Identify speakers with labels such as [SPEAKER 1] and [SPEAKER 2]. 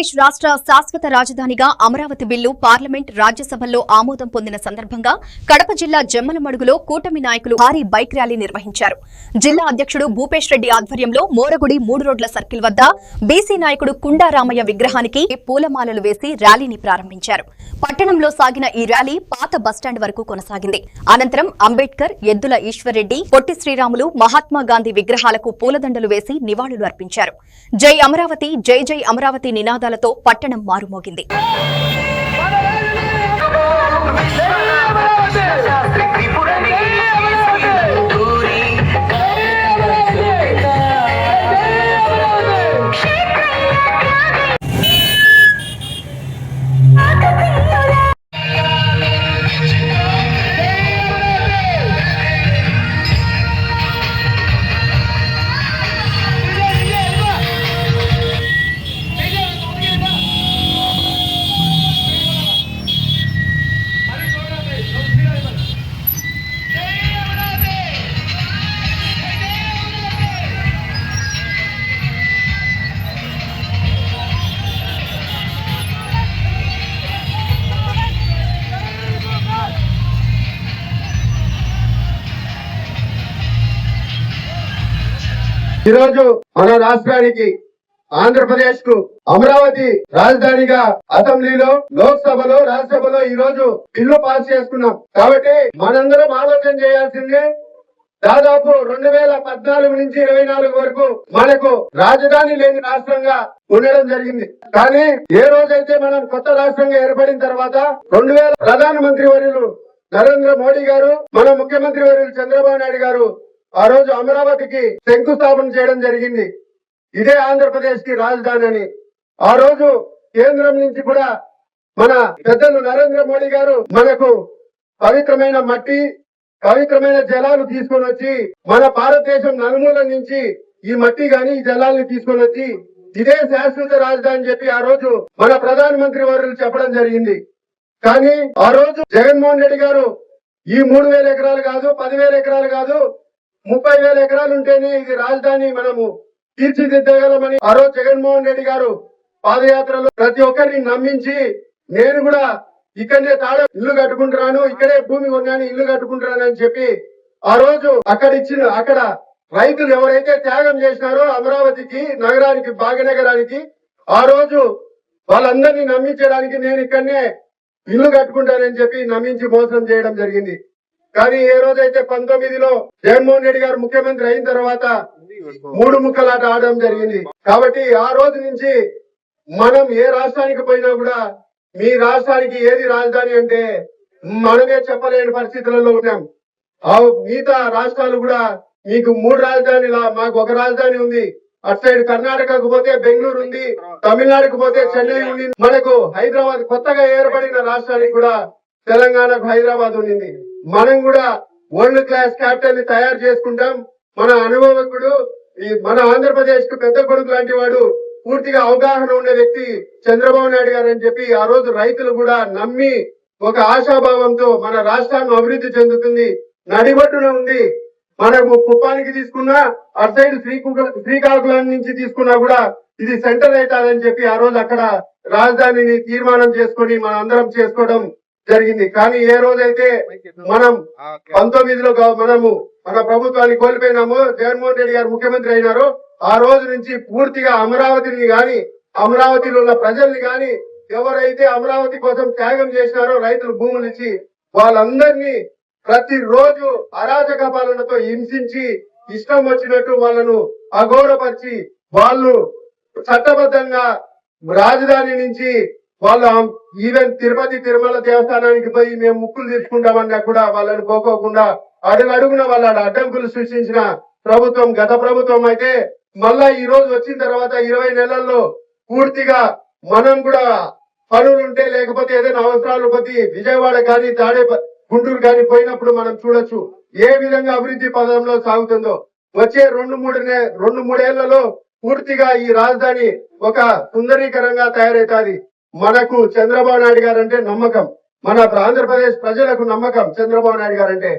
[SPEAKER 1] ఆంధ్రప్రదేశ్ రాష్ట్ర శాశ్వత రాజధానిగా అమరావతి బిల్లు పార్లమెంట్ రాజ్యసభల్లో ఆమోదం పొందిన సందర్భంగా కడప జిల్లా జమ్మలమడుగులో కూటమి నాయకులు భారీ బైక్ ర్యాలీ నిర్వహించారు. జిల్లా అధ్యక్షుడు భూపేష్ రెడ్డి ఆధ్వర్యంలో మోరగుడి 3 రోడ్ల సర్కిల్ వద్ద బీసీ నాయకుడు కుండారామయ్య విగ్రహానికి పూలమాలలు వేసి ర్యాలీని ప్రారంభించారు. పట్టణంలో సాగిన ఈ ర్యాలీ పాత బస్టాండ్ వరకు కొనసాగింది. అనంతరం అంబేద్కర్, ఎద్దుల ఈశ్వర్రెడ్డి, పొట్టి శ్రీరాములు, మహాత్మా గాంధీ విగ్రహాలకు పూలదండలు వేసి నివాళులు అర్పించారు. జై అమరావతి, జై జై అమరావతి నినాదాలతో పట్టణం మారుమోగింది.
[SPEAKER 2] ఈరోజు మన రాష్ట్రానికి ఆంధ్రప్రదేశ్ కు అమరావతి రాజధానిగా అసెంబ్లీలో, లోక్సభలో, రాజ్యసభలో ఈ రోజు బిల్లు పాస్ చేసుకున్నాం. కాబట్టి మనందరం ఆలోచన చేయాల్సింది, దాదాపు 2014 నుంచి 24 వరకు మనకు రాజధాని లేని రాష్ట్రంగా ఉండడం జరిగింది. కానీ ఏ రోజైతే మనం కొత్త రాష్ట్రంగా ఏర్పడిన తర్వాత 2000 ప్రధానమంత్రి వర్యులు నరేంద్ర మోడీ గారు, మన ముఖ్యమంత్రి వర్యులు చంద్రబాబు నాయుడు గారు ఆ రోజు అమరావతికి శంకుస్థాపన చేయడం జరిగింది. ఇదే ఆంధ్రప్రదేశ్ కి రాజధాని అని. ఆ రోజు కేంద్రం నుంచి కూడా మన పెద్దలు నరేంద్ర మోడీ గారు మనకు పవిత్రమైన మట్టి, పవిత్రమైన జలాలు తీసుకొని వచ్చి మన భారతదేశం నలుమూల నుంచి ఈ మట్టి గాని ఈ జలాల్ని తీసుకొని వచ్చి ఇదే శాశ్వత రాజధాని చెప్పి ఆ రోజు మన ప్రధానమంత్రి వర్యులు చెప్పడం జరిగింది. కానీ ఆ రోజు జగన్మోహన్ రెడ్డి గారు ఈ 3,000 ఎకరాలు కాదు, 10,000 ఎకరాలు కాదు, 30,000 ఎకరాలు ఉంటేనే ఇది రాజధాని మనము తీర్చిదిద్దగలమని ఆ రోజు జగన్మోహన్ రెడ్డి గారు పాదయాత్రలో ప్రతి ఒక్కరిని నమ్మించి, నేను కూడా ఇక్కడనే ఇల్లు కట్టుకుంటున్నాను, ఇక్కడే భూమి కొన్నాను, ఇల్లు కట్టుకుంటున్నాను అని చెప్పి ఆ రోజు అక్కడ రైతులు ఎవరైతే త్యాగం చేసినారో అమరావతికి, నగరానికి, భాగ్యనగరానికి, ఆ రోజు వాళ్ళందరినీ నమ్మించడానికి నేను ఇక్కడనే ఇల్లు కట్టుకుంటానని చెప్పి నమ్మించి మోసం చేయడం జరిగింది. కానీ ఏ రోజైతే 19లో జగన్మోహన్ రెడ్డి గారు ముఖ్యమంత్రి అయిన తర్వాత 3 ముక్కలాట ఆడడం జరిగింది. కాబట్టి ఆ రోజు నుంచి మనం ఏ రాష్ట్రానికి పోయినా కూడా మీ రాష్ట్రానికి ఏది రాజధాని అంటే మనమే చెప్పలేని పరిస్థితులలో ఉన్నాం. మిగతా రాష్ట్రాలు కూడా మీకు 3 రాజధానిలా, మాకు ఒక రాజధాని ఉంది. అటు సైడ్ కర్ణాటకకు పోతే బెంగళూరు ఉంది, తమిళనాడుకు పోతే చెన్నై ఉంది, మనకు హైదరాబాద్ కొత్తగా ఏర్పడిన రాష్ట్రానికి కూడా తెలంగాణకు హైదరాబాద్ ఉండింది. మనం కూడా వరల్డ్ క్లాస్ క్యాపిటల్ ని తయారు చేసుకుంటాం. మన అనుభవకుడు, మన ఆంధ్రప్రదేశ్ కు పెద్ద కొడుకు లాంటి వాడు, పూర్తిగా అవగాహన ఉన్న వ్యక్తి చంద్రబాబు నాయుడు గారు అని చెప్పి ఆ రోజు రైతులు కూడా నమ్మి ఒక ఆశాభావంతో మన రాష్ట్రాన్ని అభివృద్ధి చెందుతుంది, నడిబట్టున ఉంది, మనకు కుప్పానికి తీసుకున్నా, అటు సైడ్ శ్రీకాకుళం నుంచి తీసుకున్నా కూడా ఇది సెంటర్ అవుతాదని చెప్పి ఆ రోజు అక్కడ రాజధానిని తీర్మానం చేసుకుని మన అందరం చేసుకోవడం జరిగింది. కానీ ఏ రోజైతే మనం 19లో మనము మన ప్రభుత్వాన్ని కోల్పోయినామో, జగన్మోహన్ రెడ్డి గారు ముఖ్యమంత్రి అయినారో, ఆ రోజు నుంచి పూర్తిగా అమరావతిని గాని, అమరావతిలో ఉన్న ప్రజల్ని గాని, ఎవరైతే అమరావతి కోసం త్యాగం చేసినారో రైతులు భూములు ఇచ్చి, వాళ్ళందరినీ ప్రతిరోజు అరాచక పాలనతో హింసించి, ఇష్టం వచ్చినట్టు వాళ్ళను అగౌరవపరిచి, వాళ్ళు చట్టబద్ధంగా రాజధాని నుంచి వాళ్ళు ఈవెన్ తిరుపతి, తిరుమల దేవస్థానానికి పోయి మేము ముక్కులు తీసుకుంటామన్నా కూడా వాళ్ళని పోకోకుండా అడుగున వాళ్ళ అడ్డంకులు సృష్టించిన ప్రభుత్వం గత ప్రభుత్వం అయితే, మళ్ళా ఈ రోజు వచ్చిన తర్వాత 20 నెలల్లో పూర్తిగా మనం కూడా పనులుంటే లేకపోతే ఏదైనా అవసరాలు కొద్ది విజయవాడ కానీ, గుంటూరు కానీ పోయినప్పుడు మనం చూడొచ్చు ఏ విధంగా అభివృద్ధి పదంలో సాగుతుందో. వచ్చే 2-3 ఏళ్లలో పూర్తిగా ఈ రాజధాని ఒక సుందరీకరంగా తయారవుతుంది. మనకు చంద్రబాబు నాయుడు గారు అంటే నమ్మకం, మన ఆంధ్రప్రదేశ్ ప్రజలకు నమ్మకం చంద్రబాబు నాయుడు గారు అంటే.